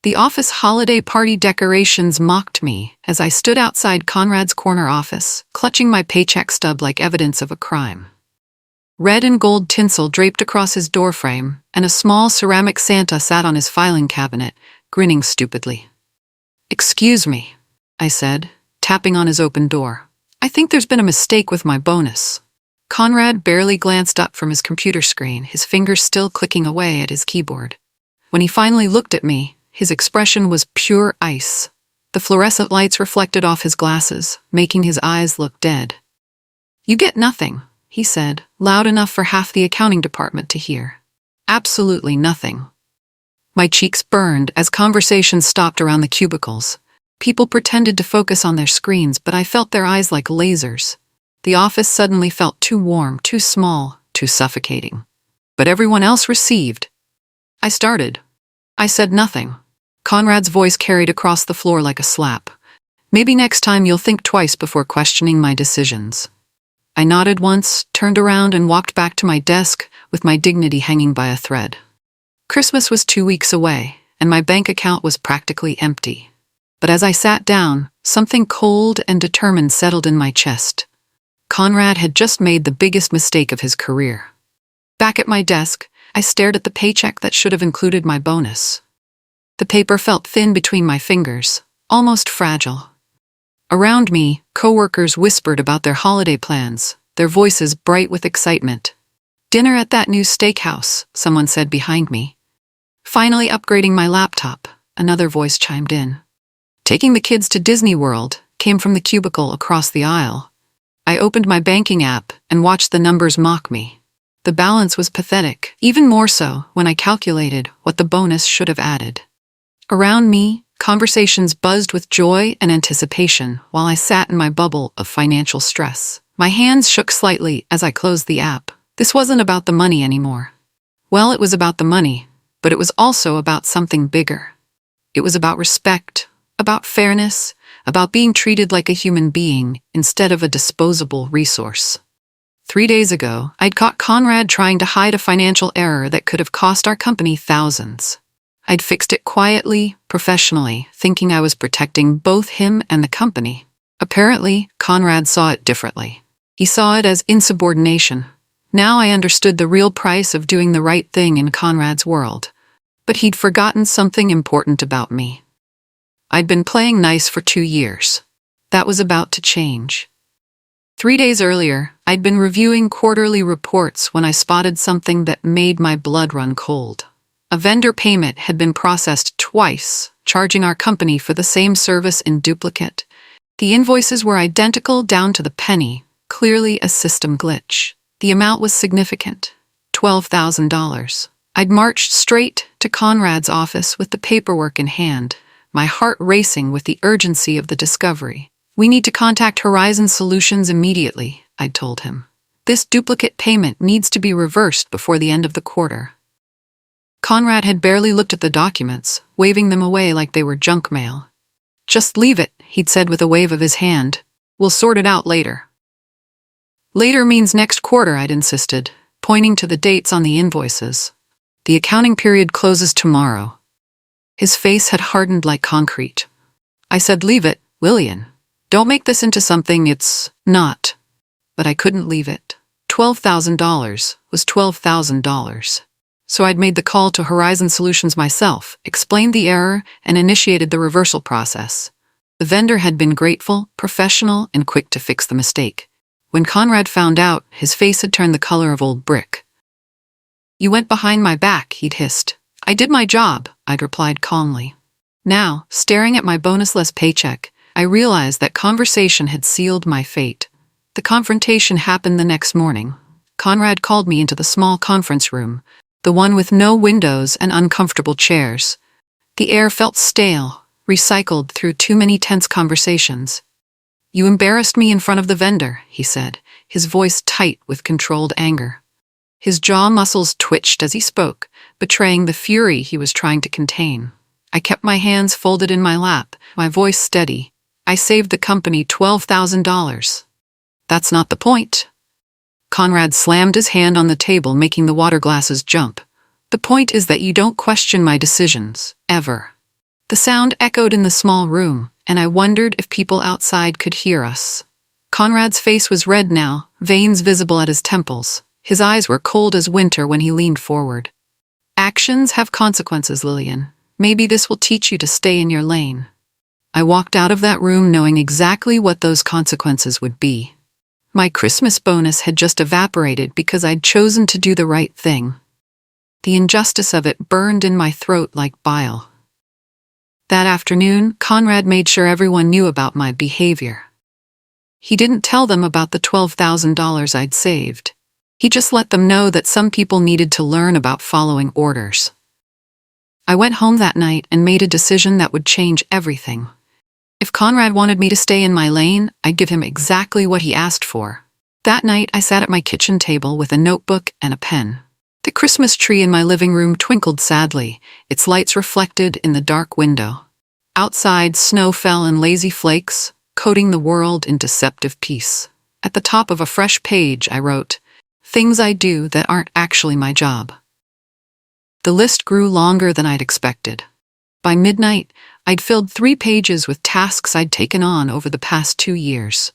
The office holiday party decorations mocked me as I stood outside Conrad's corner office, clutching my paycheck stub like evidence of a crime. Red and gold tinsel draped across his doorframe, and a small ceramic Santa sat on his filing cabinet, grinning stupidly. "Excuse me," I said, tapping on his open door. "I think there's been a mistake with my bonus." Conrad barely glanced up from his computer screen, his fingers still clicking away at his keyboard. When he finally looked at me, his expression was pure ice. The fluorescent lights reflected off his glasses, making his eyes look dead. "You get nothing," he said, loud enough for half the accounting department to hear. "Absolutely nothing." My cheeks burned as conversations stopped around the cubicles. People pretended to focus on their screens, but I felt their eyes like lasers. The office suddenly felt too warm, too small, too suffocating. But everyone else received. I said nothing. Conrad's voice carried across the floor like a slap. "Maybe next time you'll think twice before questioning my decisions." I nodded once, turned around and walked back to my desk with my dignity hanging by a thread. Christmas was 2 weeks away, and my bank account was practically empty. But as I sat down, something cold and determined settled in my chest. Conrad had just made the biggest mistake of his career. Back at my desk, I stared at the paycheck that should have included my bonus. The paper felt thin between my fingers, almost fragile. Around me, coworkers whispered about their holiday plans, their voices bright with excitement. "Dinner at that new steakhouse," someone said behind me. "Finally upgrading my laptop," another voice chimed in. "Taking the kids to Disney World," came from the cubicle across the aisle. I opened my banking app and watched the numbers mock me. The balance was pathetic, even more so when I calculated what the bonus should have added. Around me, conversations buzzed with joy and anticipation while I sat in my bubble of financial stress. My hands shook slightly as I closed the app. This wasn't about the money anymore. Well, it was about the money, but it was also about something bigger. It was about respect, about fairness, about being treated like a human being instead of a disposable resource. 3 days ago, I'd caught Conrad trying to hide a financial error that could have cost our company thousands. I'd fixed it quietly, professionally, thinking I was protecting both him and the company. Apparently, Conrad saw it differently. He saw it as insubordination. Now I understood the real price of doing the right thing in Conrad's world. But he'd forgotten something important about me. I'd been playing nice for 2 years. That was about to change. 3 days earlier, I'd been reviewing quarterly reports when I spotted something that made my blood run cold. A vendor payment had been processed twice, charging our company for the same service in duplicate. The invoices were identical down to the penny, clearly a system glitch. The amount was significant, $12,000. I'd marched straight to Conrad's office with the paperwork in hand, my heart racing with the urgency of the discovery. "We need to contact Horizon Solutions immediately," I'd told him. "This duplicate payment needs to be reversed before the end of the quarter." Conrad had barely looked at the documents, waving them away like they were junk mail. "Just leave it," he'd said with a wave of his hand. "We'll sort it out later." "Later means next quarter," I'd insisted, pointing to the dates on the invoices. "The accounting period closes tomorrow." His face had hardened like concrete. I said, "Leave it, Lillian. Don't make this into something it's not." But I couldn't leave it. $12,000 was $12,000. So I'd made the call to Horizon Solutions myself, explained the error, and initiated the reversal process. The vendor had been grateful, professional, and quick to fix the mistake. When Conrad found out, his face had turned the color of old brick. "You went behind my back," he'd hissed. "I did my job," I'd replied calmly. Now, staring at my bonusless paycheck, I realized that conversation had sealed my fate. The confrontation happened the next morning. Conrad called me into the small conference room, the one with no windows and uncomfortable chairs. The air felt stale, recycled through too many tense conversations. "You embarrassed me in front of the vendor," he said, his voice tight with controlled anger. His jaw muscles twitched as he spoke, betraying the fury he was trying to contain. I kept my hands folded in my lap, my voice steady. "I saved the company $12,000. That's not the point." Conrad slammed his hand on the table, making the water glasses jump. "The point is that you don't question my decisions, ever. The sound echoed in the small room, and I wondered if people outside could hear us. Conrad's face was red now, veins visible at his temples. His eyes were cold as winter when he leaned forward. Actions have consequences, Lillian. Maybe this will teach you to stay in your lane. I walked out of that room knowing exactly what those consequences would be. My Christmas bonus had just evaporated because I'd chosen to do the right thing. The injustice of it burned in my throat like bile. That afternoon, Conrad made sure everyone knew about my behavior. He didn't tell them about the $12,000 I'd saved. He just let them know that some people needed to learn about following orders. I went home that night and made a decision that would change everything. If Conrad wanted me to stay in my lane, I'd give him exactly what he asked for. That night, I sat at my kitchen table with a notebook and a pen. The Christmas tree in my living room twinkled sadly, its lights reflected in the dark window. Outside, snow fell in lazy flakes, coating the world in deceptive peace. At the top of a fresh page, I wrote, "Things I do that aren't actually my job." The list grew longer than I'd expected. By midnight, I'd filled 3 pages with tasks I'd taken on over the past 2 years.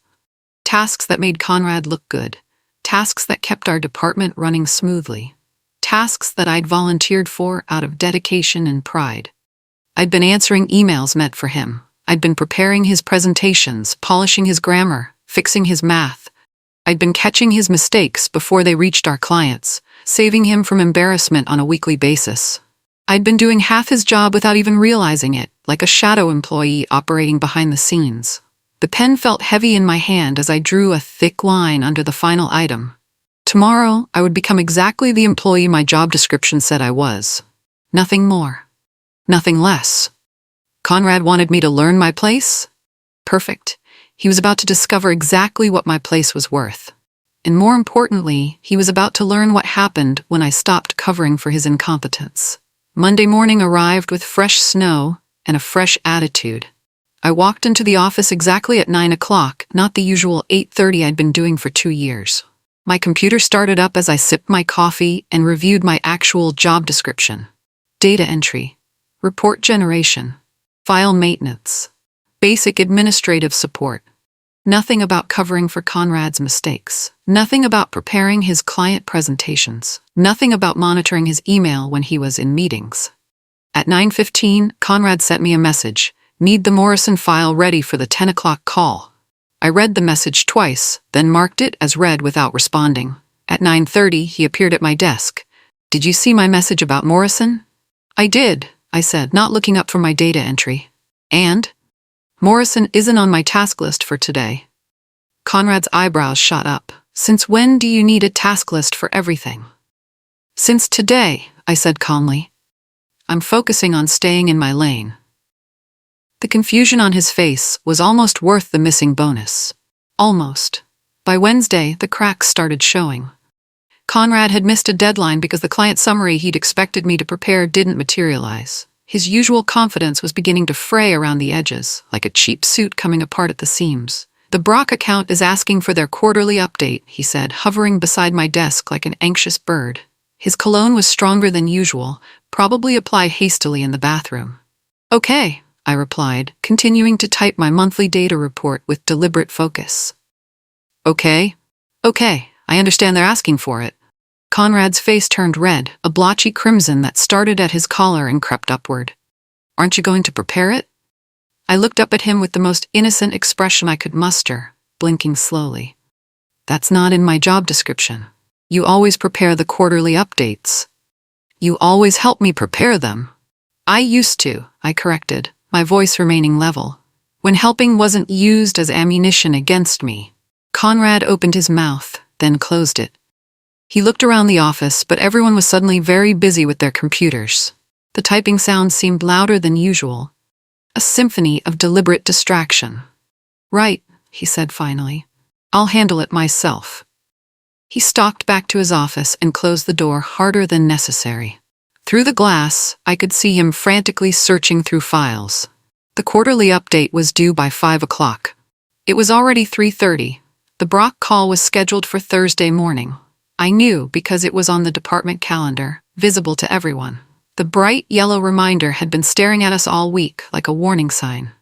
Tasks that made Conrad look good. Tasks that kept our department running smoothly. Tasks that I'd volunteered for out of dedication and pride. I'd been answering emails meant for him. I'd been preparing his presentations, polishing his grammar, fixing his math. I'd been catching his mistakes before they reached our clients, saving him from embarrassment on a weekly basis. I'd been doing half his job without even realizing it, like a shadow employee operating behind the scenes. The pen felt heavy in my hand as I drew a thick line under the final item. Tomorrow, I would become exactly the employee my job description said I was. Nothing more. Nothing less. Conrad wanted me to learn my place? Perfect. He was about to discover exactly what my place was worth. And more importantly, he was about to learn what happened when I stopped covering for his incompetence. Monday morning arrived with fresh snow and a fresh attitude. I walked into the office exactly at 9 o'clock, not the usual 8:30 I'd been doing for 2 years. My computer started up as I sipped my coffee and reviewed my actual job description. Data entry, report generation, file maintenance, basic administrative support. Nothing about covering for Conrad's mistakes. Nothing about preparing his client presentations. Nothing about monitoring his email when he was in meetings. At 9:15, Conrad sent me a message. Need the Morrison file ready for the 10 o'clock call. I read the message twice, then marked it as read without responding. At 9:30, he appeared at my desk. Did you see my message about Morrison? I did, I said, not looking up from my data entry. And? Morrison isn't on my task list for today. Conrad's eyebrows shot up. Since when do you need a task list for everything? Since today, I said calmly. I'm focusing on staying in my lane. The confusion on his face was almost worth the missing bonus. Almost. By Wednesday, the cracks started showing. Conrad had missed a deadline because the client summary he'd expected me to prepare didn't materialize. His usual confidence was beginning to fray around the edges, like a cheap suit coming apart at the seams. The Brock account is asking for their quarterly update, he said, hovering beside my desk like an anxious bird. His cologne was stronger than usual, probably applied hastily in the bathroom. Okay, I replied, continuing to type my monthly data report with deliberate focus. Okay, I understand they're asking for it. Conrad's face turned red, a blotchy crimson that started at his collar and crept upward. Aren't you going to prepare it? I looked up at him with the most innocent expression I could muster, blinking slowly. That's not in my job description. You always prepare the quarterly updates. You always help me prepare them. I used to, I corrected, my voice remaining level, when helping wasn't used as ammunition against me. Conrad opened his mouth, then closed it. He looked around the office, but everyone was suddenly very busy with their computers. The typing sound seemed louder than usual, a symphony of deliberate distraction. Right, he said finally. I'll handle it myself. He stalked back to his office and closed the door harder than necessary. Through the glass, I could see him frantically searching through files. The quarterly update was due by 5 o'clock. It was already 3:30. The Brock call was scheduled for Thursday morning. I knew because it was on the department calendar, visible to everyone. The bright yellow reminder had been staring at us all week like a warning sign.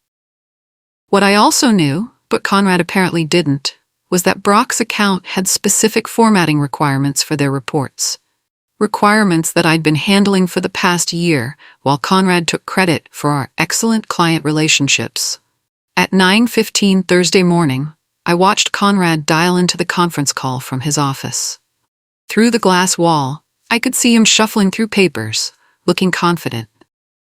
What I also knew, but Conrad apparently didn't, was that Brock's account had specific formatting requirements for their reports. Requirements that I'd been handling for the past year, while Conrad took credit for our excellent client relationships. At 9:15 Thursday morning, I watched Conrad dial into the conference call from his office. Through the glass wall, I could see him shuffling through papers, looking confident.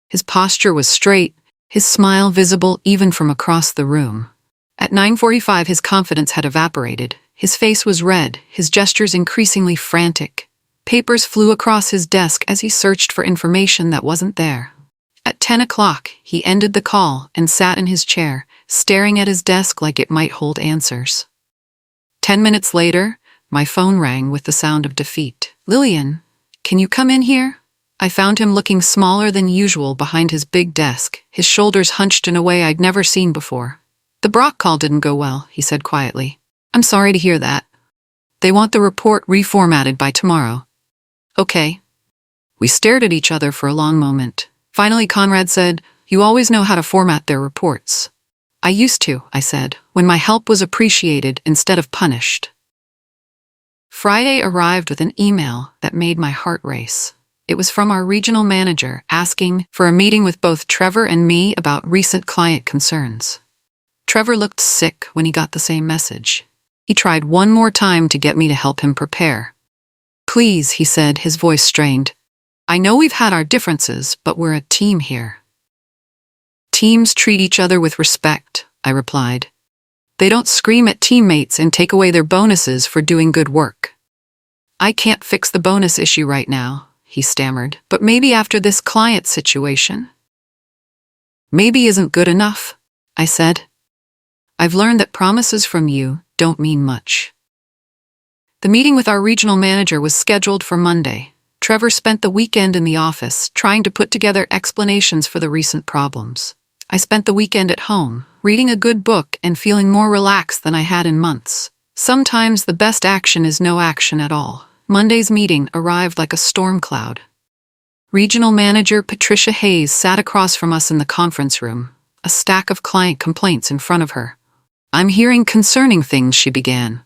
His posture was straight, his smile visible even from across the room. At 9:45, his confidence had evaporated. His face was red, his gestures increasingly frantic. Papers flew across his desk as he searched for information that wasn't there. At 10 o'clock, he ended the call and sat in his chair, staring at his desk like it might hold answers. 10 minutes later, my phone rang with the sound of defeat. "Lillian, can you come in here?" I found him looking smaller than usual behind his big desk, his shoulders hunched in a way I'd never seen before. "The Brock call didn't go well," he said quietly. "I'm sorry to hear that. They want the report reformatted by tomorrow." "Okay." We stared at each other for a long moment. Finally, Conrad said, "You always know how to format their reports." "I used to," I said, "when my help was appreciated instead of punished." Friday arrived with an email that made my heart race. It was from our regional manager asking for a meeting with both Trevor and me about recent client concerns. Trevor looked sick when he got the same message. He tried one more time to get me to help him prepare. "Please," he said, his voice strained. "I know we've had our differences, but we're a team here." "Teams treat each other with respect," I replied. "They don't scream at teammates and take away their bonuses for doing good work." "I can't fix the bonus issue right now," he stammered, "but maybe after this client situation." "Maybe isn't good enough," I said. "I've learned that promises from you don't mean much." The meeting with our regional manager was scheduled for Monday. Trevor spent the weekend in the office, trying to put together explanations for the recent problems. I spent the weekend at home, reading a good book and feeling more relaxed than I had in months. Sometimes the best action is no action at all. Monday's meeting arrived like a storm cloud. Regional Manager Patricia Hayes sat across from us in the conference room, a stack of client complaints in front of her. "I'm hearing concerning things," she began.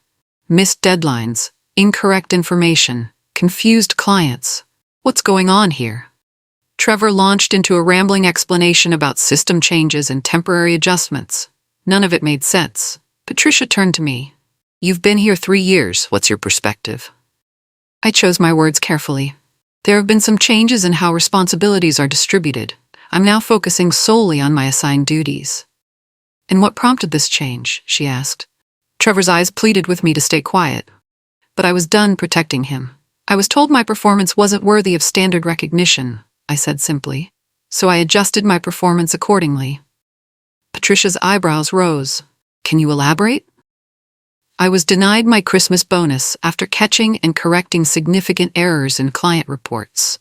"Missed deadlines, incorrect information, confused clients. What's going on here?" Trevor launched into a rambling explanation about system changes and temporary adjustments. None of it made sense. Patricia turned to me. "You've been here 3 years. What's your perspective?" I chose my words carefully. "There have been some changes in how responsibilities are distributed. I'm now focusing solely on my assigned duties." "And what prompted this change?" she asked. Trevor's eyes pleaded with me to stay quiet. But I was done protecting him. "I was told my performance wasn't worthy of standard recognition," I said simply. "So I adjusted my performance accordingly." Patricia's eyebrows rose. "Can you elaborate?" "I was denied my Christmas bonus after catching and correcting significant errors in client reports.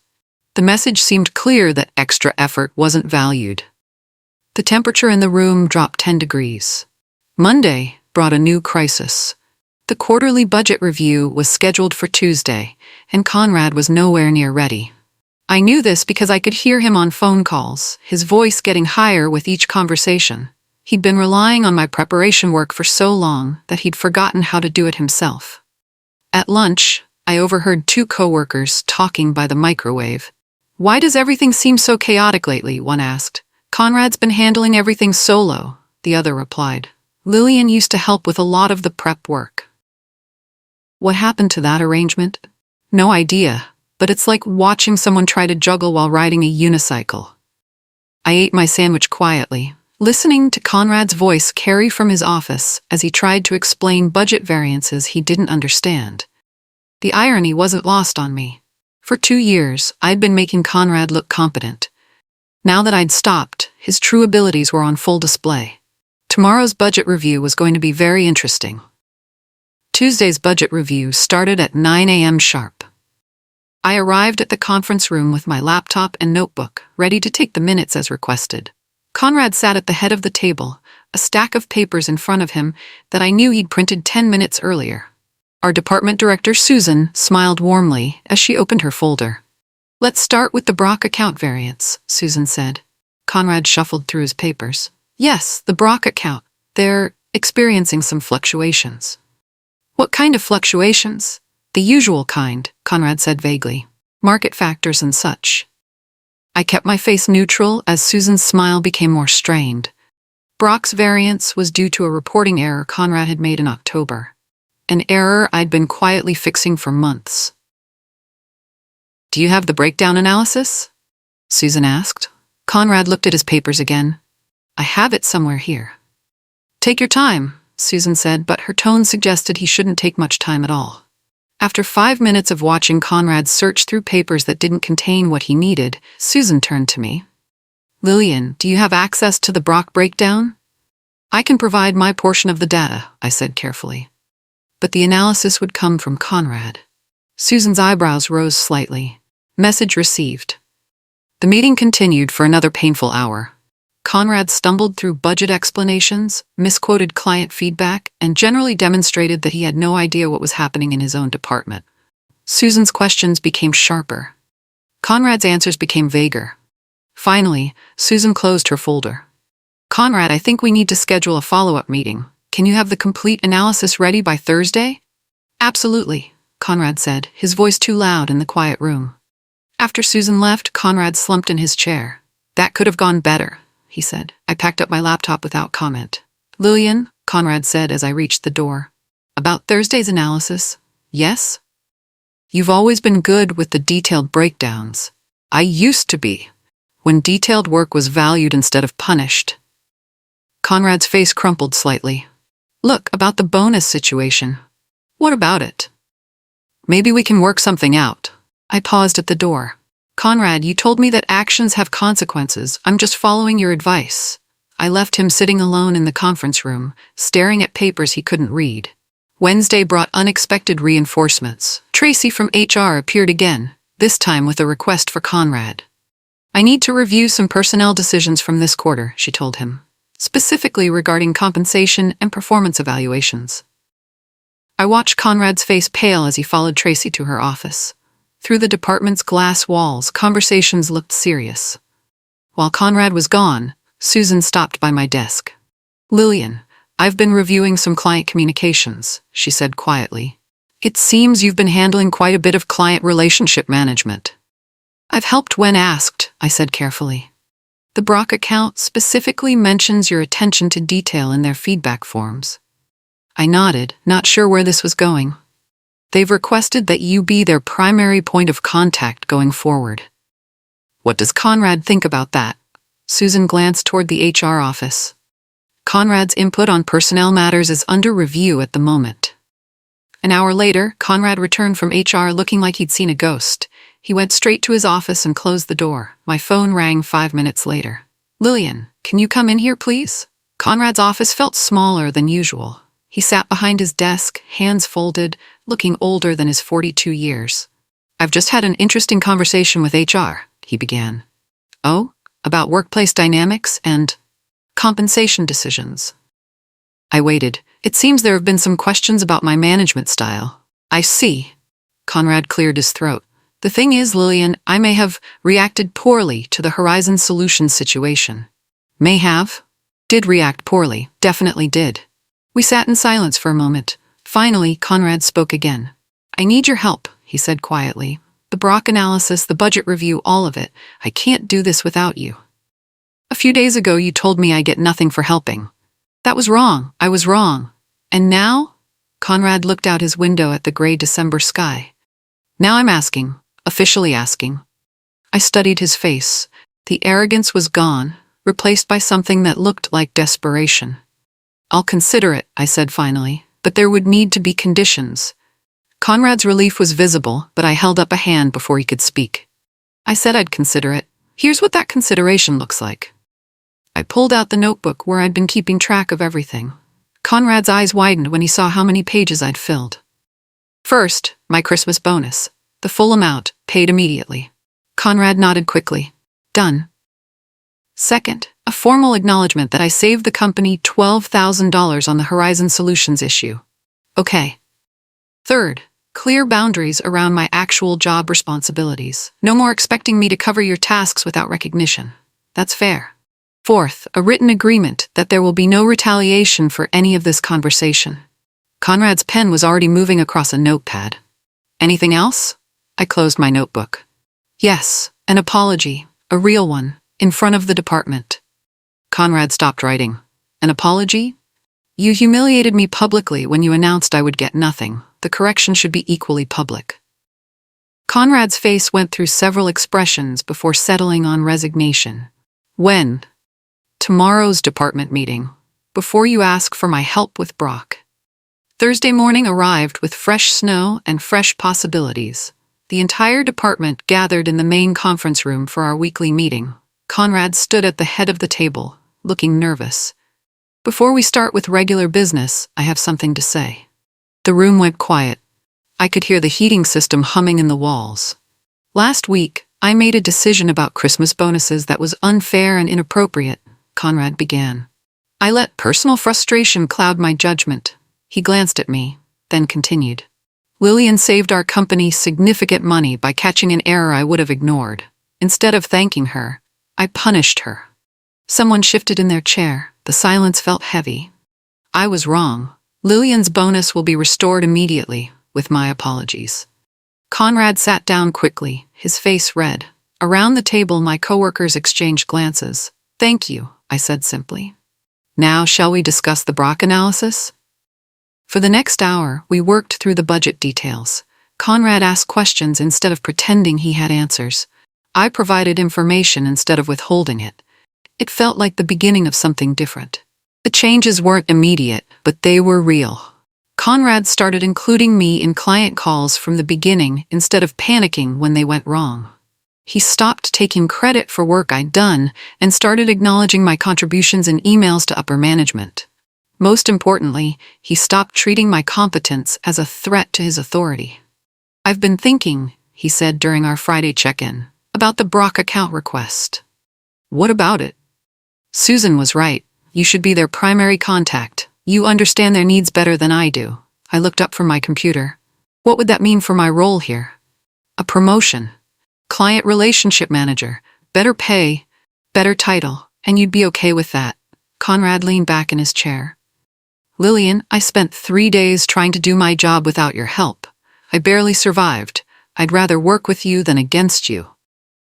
The message seemed clear that extra effort wasn't valued." The temperature in the room dropped 10 degrees. Monday brought a new crisis. The quarterly budget review was scheduled for Tuesday, and Conrad was nowhere near ready. I knew this because I could hear him on phone calls, his voice getting higher with each conversation. He'd been relying on my preparation work for so long that he'd forgotten how to do it himself. At lunch, I overheard 2 coworkers talking by the microwave. "Why does everything seem so chaotic lately?" one asked. "Conrad's been handling everything solo," the other replied. "Lillian used to help with a lot of the prep work." What happened to that arrangement? No idea, but it's like watching someone try to juggle while riding a unicycle. I ate my sandwich quietly, listening to Conrad's voice carry from his office as he tried to explain budget variances he didn't understand. The irony wasn't lost on me. For 2 years, I'd been making Conrad look competent. Now that I'd stopped, his true abilities were on full display. Tomorrow's budget review was going to be very interesting. Tuesday's budget review started at 9 a.m. sharp. I arrived at the conference room with my laptop and notebook, ready to take the minutes as requested. Conrad sat at the head of the table, a stack of papers in front of him that I knew he'd printed 10 minutes earlier. Our department director, Susan, smiled warmly as she opened her folder. Let's start with the Brock account variance, Susan said. Conrad shuffled through his papers. Yes, the Brock account. They're experiencing some fluctuations. What kind of fluctuations? The usual kind, Conrad said vaguely. Market factors and such. I kept my face neutral as Susan's smile became more strained. Brock's variance was due to a reporting error Conrad had made in October. An error I'd been quietly fixing for months. Do you have the breakdown analysis? Susan asked. Conrad looked at his papers again. I have it somewhere here. Take your time, Susan said, but her tone suggested he shouldn't take much time at all. After 5 minutes of watching Conrad search through papers that didn't contain what he needed, Susan turned to me. Lillian, do you have access to the Brock breakdown? I can provide my portion of the data, I said carefully. But the analysis would come from Conrad. Susan's eyebrows rose slightly. Message received. The meeting continued for another painful hour. Conrad stumbled through budget explanations, misquoted client feedback, and generally demonstrated that he had no idea what was happening in his own department. Susan's questions became sharper. Conrad's answers became vaguer. Finally, Susan closed her folder. Conrad, I think we need to schedule a follow-up meeting. Can you have the complete analysis ready by Thursday? Absolutely, Conrad said, his voice too loud in the quiet room. After Susan left, Conrad slumped in his chair. That could have gone better, he said. I packed up my laptop without comment. Lillian, Conrad said as I reached the door. About Thursday's analysis? Yes? You've always been good with the detailed breakdowns. I used to be, when detailed work was valued instead of punished. Conrad's face crumpled slightly. Look, about the bonus situation. What about it? Maybe we can work something out. I paused at the door. Conrad, you told me that actions have consequences. I'm just following your advice. I left him sitting alone in the conference room, staring at papers he couldn't read. Wednesday brought unexpected reinforcements. Tracy from HR appeared again, this time with a request for Conrad. I need to review some personnel decisions from this quarter, she told him, specifically regarding compensation and performance evaluations. I watched Conrad's face pale as he followed Tracy to her office. Through the department's glass walls, conversations looked serious. While Conrad was gone, Susan stopped by my desk. Lillian, I've been reviewing some client communications, she said quietly. It seems you've been handling quite a bit of client relationship management. I've helped when asked, I said carefully. The Brock account specifically mentions your attention to detail in their feedback forms. I nodded, not sure where this was going. They've requested that you be their primary point of contact going forward. What does Conrad think about that? Susan glanced toward the HR office. Conrad's input on personnel matters is under review at the moment. An hour later, Conrad returned from HR looking like he'd seen a ghost. He went straight to his office and closed the door. My phone rang 5 minutes later. Lillian, can you come in here, please? Conrad's office felt smaller than usual. He sat behind his desk, hands folded, looking older than his 42 years. I've just had an interesting conversation with HR, he began. Oh, about workplace dynamics and compensation decisions. I waited. It seems there have been some questions about my management style. I see. Conrad cleared his throat. The thing is, Lillian, I may have reacted poorly to the Horizon Solutions situation. May have? Did react poorly, definitely did. We sat in silence for a moment. Finally, Conrad spoke again. I need your help, he said quietly. The Brock analysis, the budget review, all of it. I can't do this without you. A few days ago, you told me I get nothing for helping. That was wrong. I was wrong. And now? Conrad looked out his window at the gray December sky. Now I'm asking, officially asking. I studied his face. The arrogance was gone, replaced by something that looked like desperation. I'll consider it, I said finally, but there would need to be conditions. Conrad's relief was visible, but I held up a hand before he could speak. I said I'd consider it. Here's what that consideration looks like. I pulled out the notebook where I'd been keeping track of everything. Conrad's eyes widened when he saw how many pages I'd filled. First, my Christmas bonus. The full amount, paid immediately. Conrad nodded quickly. Done. Second, a formal acknowledgement that I saved the company $12,000 on the Horizon Solutions issue. Okay. Third, Clear boundaries around my actual job responsibilities. No more expecting me to cover your tasks without recognition. That's fair. Fourth, a written agreement that there will be no retaliation for any of this conversation. Conrad's pen was already moving across a notepad. Anything else? I closed my notebook. Yes, an apology, a real one, in front of the department. Conrad stopped writing. An apology? You humiliated me publicly when you announced I would get nothing. The correction should be equally public. Conrad's face went through several expressions before settling on resignation. When? Tomorrow's department meeting, before you ask for my help with Brock. Thursday morning arrived with fresh snow and fresh possibilities. The entire department gathered in the main conference room for our weekly meeting. Conrad stood at the head of the table, looking nervous. Before we start with regular business, I have something to say. The room went quiet. I could hear the heating system humming in the walls. Last week, I made a decision about Christmas bonuses that was unfair and inappropriate, Conrad began. I let personal frustration cloud my judgment. He glanced at me, then continued. Lillian saved our company significant money by catching an error I would have ignored. Instead of thanking her, I punished her. Someone shifted in their chair. The silence felt heavy. I was wrong. Lillian's bonus will be restored immediately, with my apologies. Conrad sat down quickly, his face red. Around the table, my coworkers exchanged glances. Thank you, I said simply. Now, shall we discuss the Brock analysis? For the next hour, we worked through the budget details. Conrad asked questions instead of pretending he had answers. I provided information instead of withholding it. It felt like the beginning of something different. The changes weren't immediate, but they were real. Conrad started including me in client calls from the beginning instead of panicking when they went wrong. He stopped taking credit for work I'd done and started acknowledging my contributions in emails to upper management. Most importantly, he stopped treating my competence as a threat to his authority. I've been thinking, he said during our Friday check-in, about the Brock account request. What about it? Susan was right. You should be their primary contact. You understand their needs better than I do. I looked up from my computer. What would that mean for my role here? A promotion. Client relationship manager. Better pay, better title, and you'd be okay with that. Conrad leaned back in his chair. Lillian, I spent 3 days trying to do my job without your help. I barely survived. I'd rather work with you than against you.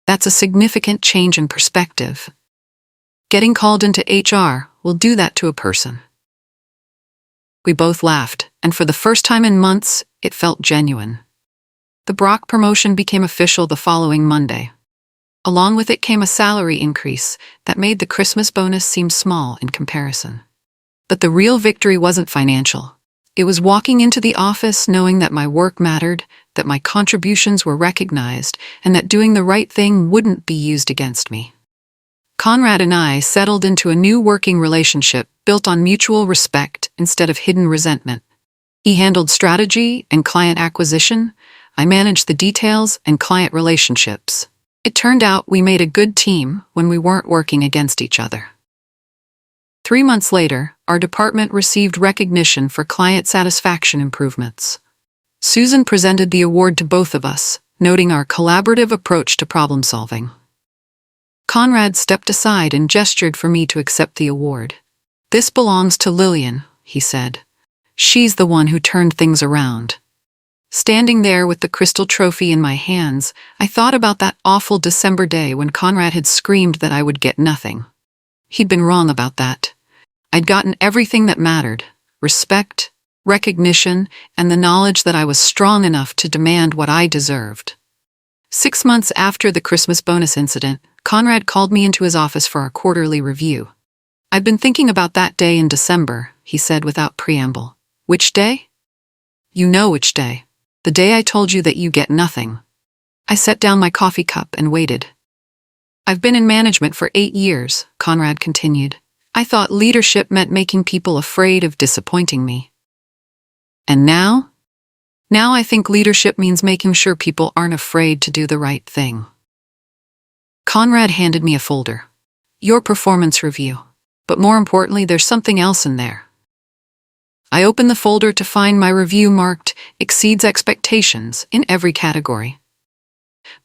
That's a significant change in perspective. Getting called into HR will do that to a person. We both laughed, and for the first time in months, it felt genuine. The Brock promotion became official the following Monday. Along with it came a salary increase that made the Christmas bonus seem small in comparison. But the real victory wasn't financial. It was walking into the office knowing that my work mattered, that my contributions were recognized, and that doing the right thing wouldn't be used against me. Conrad and I settled into a new working relationship built on mutual respect instead of hidden resentment. He handled strategy and client acquisition. I managed the details and client relationships. It turned out we made a good team when we weren't working against each other. 3 months later, our department received recognition for client satisfaction improvements. Susan presented the award to both of us, noting our collaborative approach to problem solving. Conrad stepped aside and gestured for me to accept the award. This belongs to Lillian, he said. She's the one who turned things around. Standing there with the crystal trophy in my hands, I thought about that awful December day when Conrad had screamed that I would get nothing. He'd been wrong about that. I'd gotten everything that mattered: respect, recognition, and the knowledge that I was strong enough to demand what I deserved. 6 months after the Christmas bonus incident, Conrad called me into his office for our quarterly review. I've been thinking about that day in December, he said without preamble. Which day? You know which day. The day I told you that you get nothing. I set down my coffee cup and waited. I've been in management for 8 years, Conrad continued. I thought leadership meant making people afraid of disappointing me. And now? Now I think leadership means making sure people aren't afraid to do the right thing. Conrad handed me a folder. Your performance review. But more importantly, there's something else in there. I opened the folder to find my review marked "Exceeds Expectations" in every category.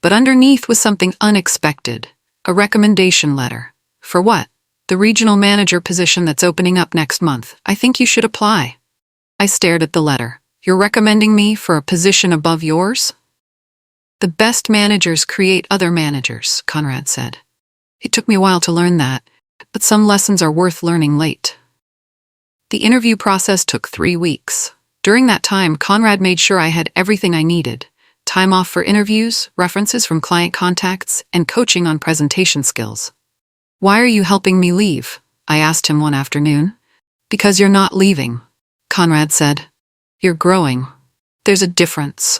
But underneath was something unexpected, a recommendation letter. For what? The regional manager position that's opening up next month. I think you should apply. I stared at the letter. You're recommending me for a position above yours? The best managers create other managers, Conrad said. It took me a while to learn that, but some lessons are worth learning late. The interview process took 3 weeks. During that time, Conrad made sure I had everything I needed: time off for interviews, references from client contacts, and coaching on presentation skills. Why are you helping me leave? I asked him one afternoon. Because you're not leaving, Conrad said. You're growing. There's a difference.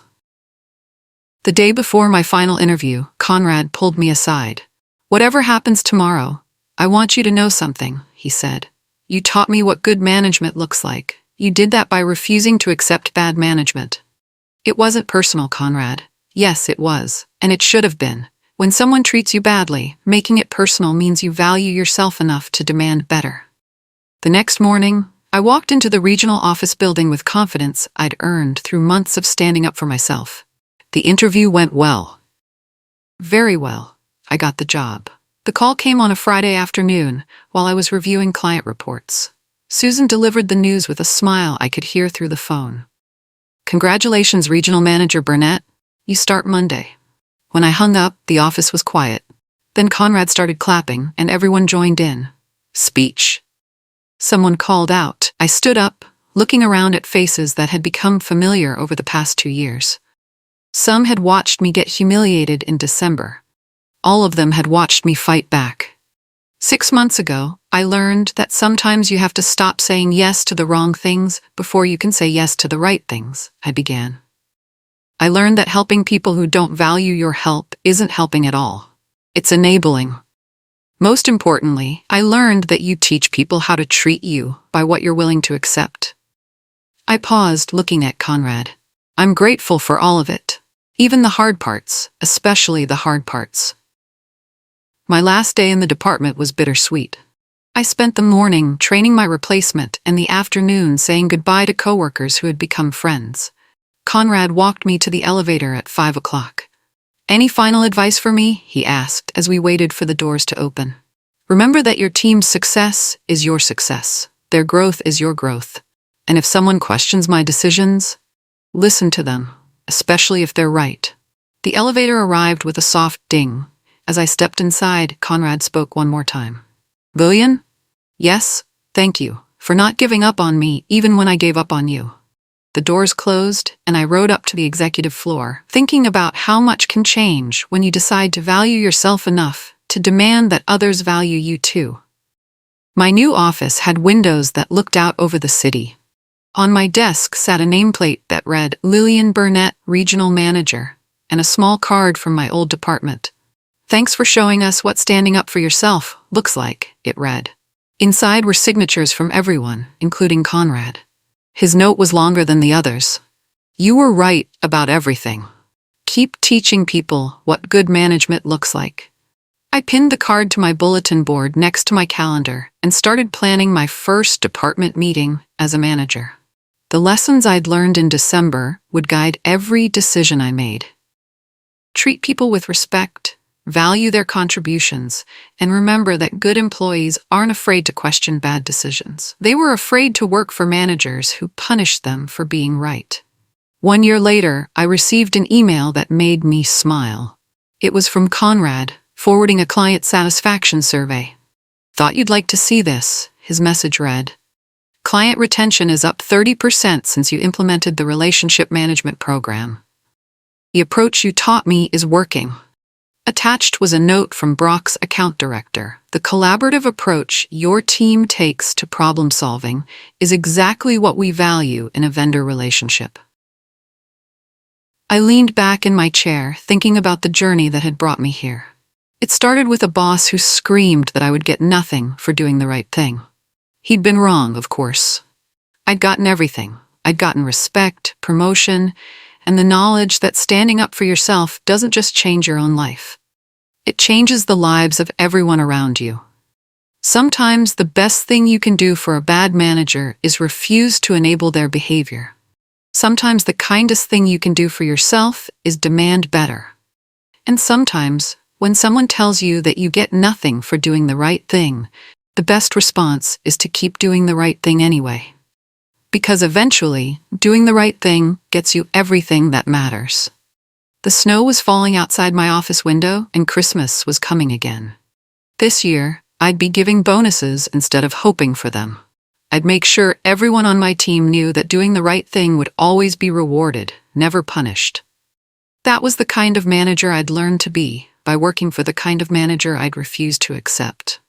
The day before my final interview, Conrad pulled me aside. Whatever happens tomorrow, I want you to know something, he said. You taught me what good management looks like. You did that by refusing to accept bad management. It wasn't personal, Conrad. Yes, it was, and it should have been. When someone treats you badly, making it personal means you value yourself enough to demand better. The next morning, I walked into the regional office building with confidence I'd earned through months of standing up for myself. The interview went well. Very well. I got the job. The call came on a Friday afternoon while I was reviewing client reports. Susan delivered the news with a smile I could hear through the phone. Congratulations, Regional Manager Burnett. You start Monday. When I hung up, the office was quiet. Then Conrad started clapping, and everyone joined in. Speech. Someone called out. I stood up, looking around at faces that had become familiar over the past 2 years. Some had watched me get humiliated in December. All of them had watched me fight back. 6 months ago, I learned that sometimes you have to stop saying yes to the wrong things before you can say yes to the right things, I began. I learned that helping people who don't value your help isn't helping at all. It's enabling. Most importantly, I learned that you teach people how to treat you by what you're willing to accept. I paused, looking at Conrad. I'm grateful for all of it. Even the hard parts, especially the hard parts. My last day in the department was bittersweet. I spent the morning training my replacement and the afternoon saying goodbye to coworkers who had become friends. Conrad walked me to the elevator at 5 o'clock. Any final advice for me? He asked as we waited for the doors to open. Remember that your team's success is your success. Their growth is your growth. And if someone questions my decisions, listen to them, especially if they're right. The elevator arrived with a soft ding. As I stepped inside, Conrad spoke one more time. Lillian? Yes, thank you for not giving up on me even when I gave up on you. The doors closed, and I rode up to the executive floor, thinking about how much can change when you decide to value yourself enough to demand that others value you too. My new office had windows that looked out over the city. On my desk sat a nameplate that read Lillian Burnett, Regional Manager, and a small card from my old department. Thanks for showing us what standing up for yourself looks like, it read. Inside were signatures from everyone, including Conrad. His note was longer than the others. You were right about everything. Keep teaching people what good management looks like. I pinned the card to my bulletin board next to my calendar and started planning my first department meeting as a manager. The lessons I'd learned in December would guide every decision I made. Treat people with respect, value their contributions, and remember that good employees aren't afraid to question bad decisions. They were afraid to work for managers who punished them for being right. 1 year later, I received an email that made me smile. It was from Conrad, forwarding a client satisfaction survey. Thought you'd like to see this, his message read. Client retention is up 30% since you implemented the relationship management program. The approach you taught me is working. Attached was a note from Brock's account director. The collaborative approach your team takes to problem solving is exactly what we value in a vendor relationship. I leaned back in my chair, thinking about the journey that had brought me here. It started with a boss who screamed that I would get nothing for doing the right thing. He'd been wrong, of course. I'd gotten everything. I'd gotten respect, promotion, and the knowledge that standing up for yourself doesn't just change your own life. It changes the lives of everyone around you. Sometimes the best thing you can do for a bad manager is refuse to enable their behavior. Sometimes the kindest thing you can do for yourself is demand better. And sometimes, when someone tells you that you get nothing for doing the right thing, the best response is to keep doing the right thing anyway. Because eventually, doing the right thing gets you everything that matters. The snow was falling outside my office window and Christmas was coming again. This year, I'd be giving bonuses instead of hoping for them. I'd make sure everyone on my team knew that doing the right thing would always be rewarded, never punished. That was the kind of manager I'd learned to be by working for the kind of manager I'd refused to accept.